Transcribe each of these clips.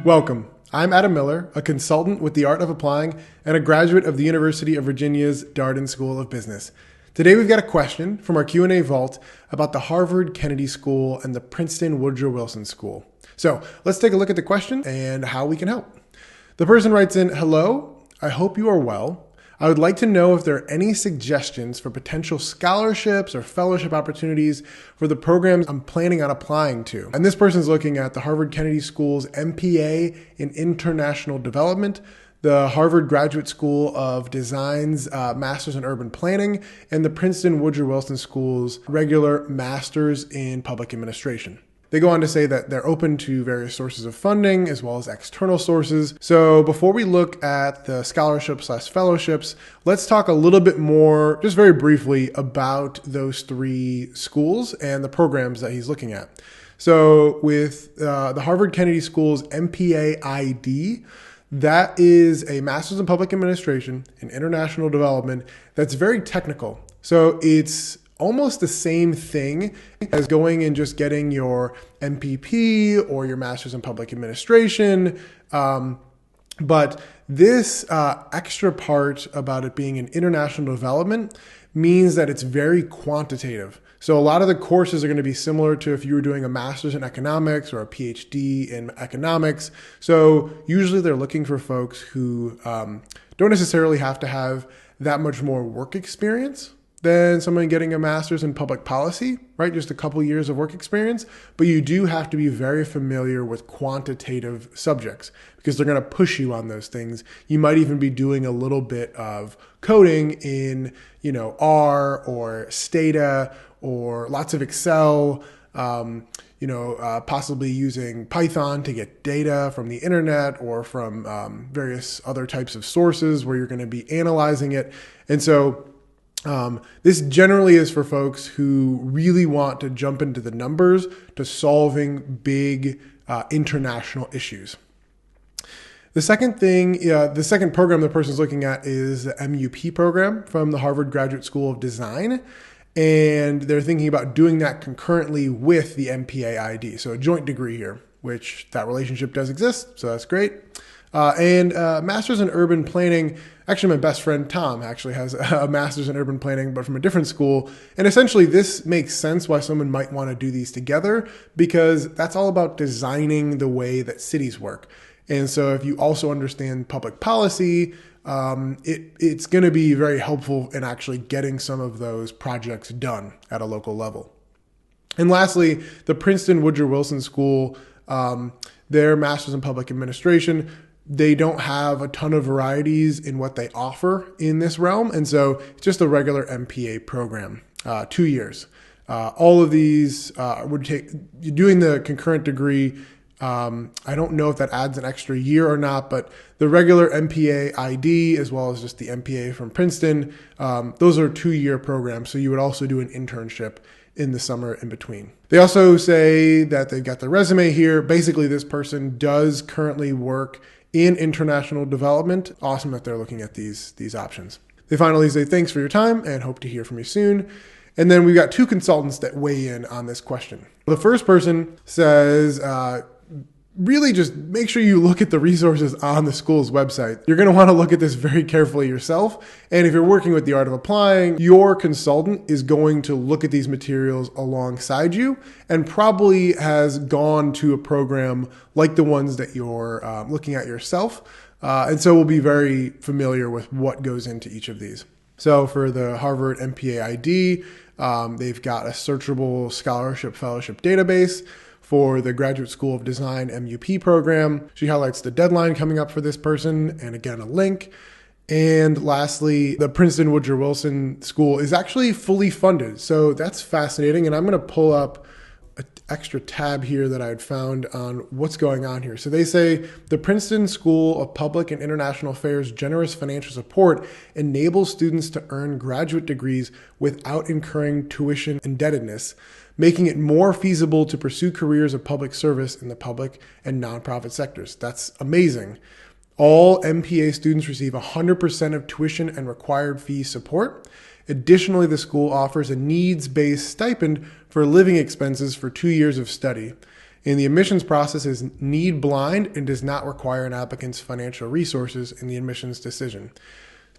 Welcome. I'm Adam Miller, a consultant with the Art of Applying and a graduate of the University of Virginia's Darden School of Business. Today we've got a question from our Q&A vault about the Harvard Kennedy School and the Princeton Woodrow Wilson School. So let's take a look at the question and how we can help. The person writes in, "Hello, I hope you are well. I would like to know if there are any suggestions for potential scholarships or fellowship opportunities for the programs I'm planning on applying to." And this person's looking at the Harvard Kennedy School's MPA in International Development, the Harvard Graduate School of Design's Masters in Urban Planning, and the Princeton Woodrow Wilson School's regular Masters in Public Administration. They go on to say that they're open to various sources of funding as well as external sources. So before we look at the scholarships/fellowships, let's talk a little bit more, just very briefly, about those three schools and the programs that he's looking at. So with the Harvard Kennedy School's MPA ID, that is a Master's in Public Administration and International Development that's very technical. So it's almost the same thing as going and just getting your MPP or your Master's in Public Administration. But this extra part about it being an international development means that it's very quantitative. So a lot of the courses are going to be similar to if you were doing a Master's in Economics or a PhD in Economics. So usually they're looking for folks who don't necessarily have to have that much more work experience than someone getting a Master's in Public Policy, right? Just a couple years of work experience. But you do have to be very familiar with quantitative subjects because they're going to push you on those things. You might even be doing a little bit of coding in, R or Stata or lots of Excel, possibly using Python to get data from the internet or from various other types of sources where you're going to be analyzing it. And so this generally is for folks who really want to jump into the numbers to solving big international issues. The second program the person's looking at is the MUP program from the Harvard Graduate School of Design. And they're thinking about doing that concurrently with the MPA ID. So a joint degree here, which that relationship does exist. So that's great. And Masters in Urban Planning. Actually, my best friend Tom actually has a Master's in Urban Planning, but from a different school. And essentially, this makes sense why someone might want to do these together, because that's all about designing the way that cities work. And so if you also understand public policy, it's going to be very helpful in actually getting some of those projects done at a local level. And lastly, the Princeton Woodrow Wilson School, their Master's in Public Administration, they don't have a ton of varieties in what they offer in this realm. And so it's just a regular MPA program, 2 years. All of these would take, you're doing the concurrent degree. I don't know if that adds an extra year or not, but the regular MPA ID as well as just the MPA from Princeton, those are 2-year programs. So you would also do an internship in the summer in between. They also say that they've got the resume here. Basically, this person does currently work in international development. Awesome that they're looking at these options. They finally say, "Thanks for your time and hope to hear from you soon." And then we've got 2 consultants that weigh in on this question. The first person says, really just make sure you look at the resources on the school's website. You're going to want to look at this very carefully yourself. And if you're working with the Art of Applying, your consultant is going to look at these materials alongside you and probably has gone to a program like the ones that you're looking at yourself. And so we'll be very familiar with what goes into each of these. So for the Harvard MPA ID, they've got a searchable scholarship fellowship database. For the Graduate School of Design MUP program, she highlights the deadline coming up for this person and again, a link. And lastly, the Princeton Woodrow Wilson School is actually fully funded. So that's fascinating. And I'm going to pull up an extra tab here that I had found on what's going on here. So they say the Princeton School of Public and International Affairs' generous financial support enables students to earn graduate degrees without incurring tuition indebtedness, making it more feasible to pursue careers of public service in the public and nonprofit sectors. That's amazing. All MPA students receive 100% of tuition and required fee support. Additionally, the school offers a needs-based stipend for living expenses for 2 years of study. and the admissions process is need blind and does not require an applicant's financial resources in the admissions decision.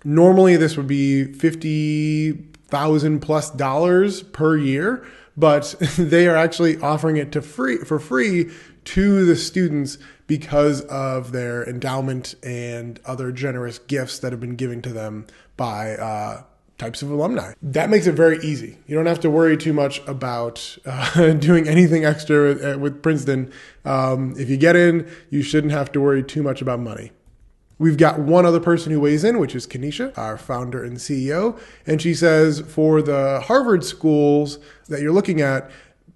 Normally, this would be $50,000+ per year, but they are actually offering it for free to the students because of their endowment and other generous gifts that have been given to them by types of alumni. That makes it very easy. You don't have to worry too much about doing anything extra with Princeton. If you get in, you shouldn't have to worry too much about money. We've got one other person who weighs in, which is Kenesha, our founder and CEO. And she says, for the Harvard schools that you're looking at,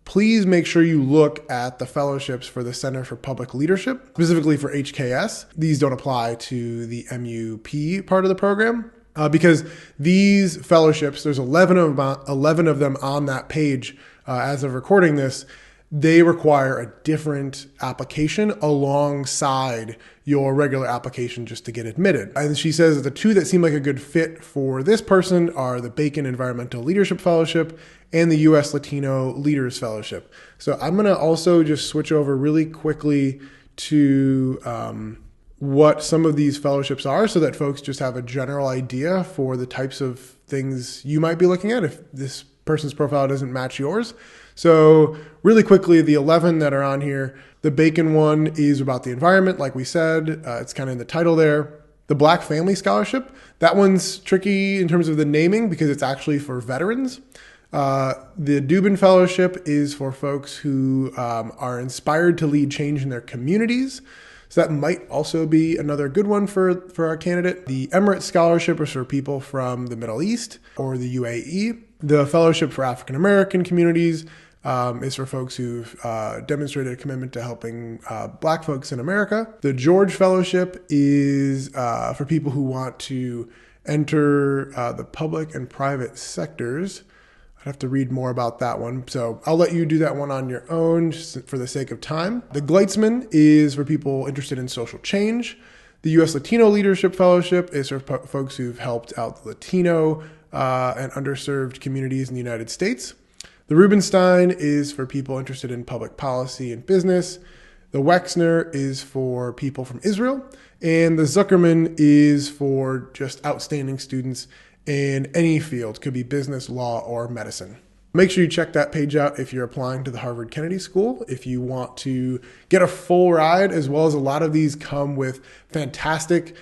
please make sure you look at the fellowships for the Center for Public Leadership, specifically for HKS. These don't apply to the MUP part of the program because these fellowships, there's 11 of them on that page as of recording this. They require a different application alongside your regular application just to get admitted. And she says that the two that seem like a good fit for this person are the Bacon Environmental Leadership Fellowship and the U.S. Latino Leaders Fellowship. So I'm going to also just switch over really quickly to what some of these fellowships are so that folks just have a general idea for the types of things you might be looking at if this person's profile doesn't match yours. So really quickly, the 11 that are on here, the Bacon one is about the environment, like we said. It's kind of in the title there. The Black Family Scholarship, that one's tricky in terms of the naming because it's actually for veterans. The Dubin Fellowship is for folks who are inspired to lead change in their communities. So that might also be another good one for our candidate. The Emirates Scholarship is for people from the Middle East or the UAE. The Fellowship for African American Communities is for folks who've demonstrated a commitment to helping Black folks in America. The George Fellowship is for people who want to enter the public and private sectors. I'd have to read more about that one. So I'll let you do that one on your own just for the sake of time. The Gleitzman is for people interested in social change. The U.S. Latino Leadership Fellowship is for folks who've helped out the Latino and underserved communities in the United States. The Rubenstein is for people interested in public policy and business. The Wexner is for people from Israel. And the Zuckerman is for just outstanding students in any field, could be business, law, or medicine. Make sure you check that page out if you're applying to the Harvard Kennedy School. If you want to get a full ride, as well as a lot of these come with fantastic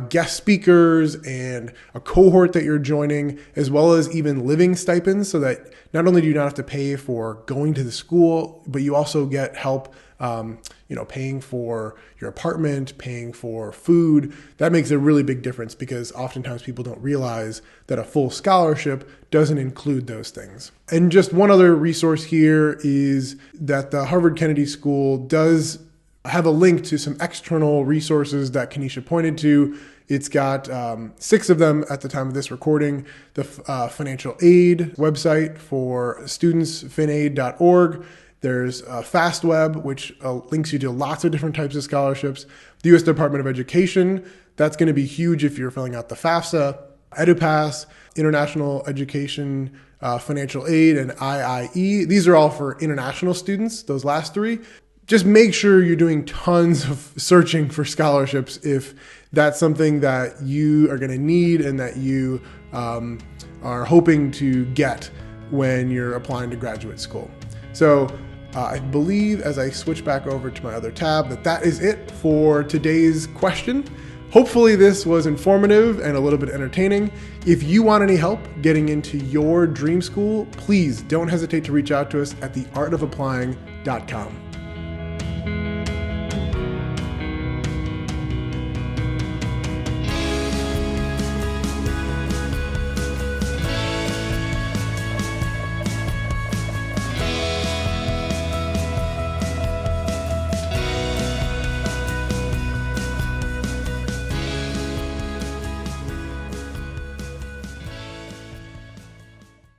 guest speakers and a cohort that you're joining, as well as even living stipends, so that not only do you not have to pay for going to the school, but you also get help paying for your apartment, paying for food. That makes a really big difference because oftentimes people don't realize that a full scholarship doesn't include those things. And just one other resource here is that the Harvard Kennedy School does have a link to some external resources that Kenesha pointed to. It's got 6 of them at the time of this recording. The financial aid website for students, finaid.org. There's FastWeb, which links you to lots of different types of scholarships. The U.S. Department of Education, that's going to be huge if you're filling out the FAFSA. EduPass, International Education, Financial Aid, and IIE. These are all for international students, those last 3. Just make sure you're doing tons of searching for scholarships if that's something that you are going to need and that you are hoping to get when you're applying to graduate school. So I believe as I switch back over to my other tab that is it for today's question. Hopefully this was informative and a little bit entertaining. If you want any help getting into your dream school, please don't hesitate to reach out to us at theartofapplying.com.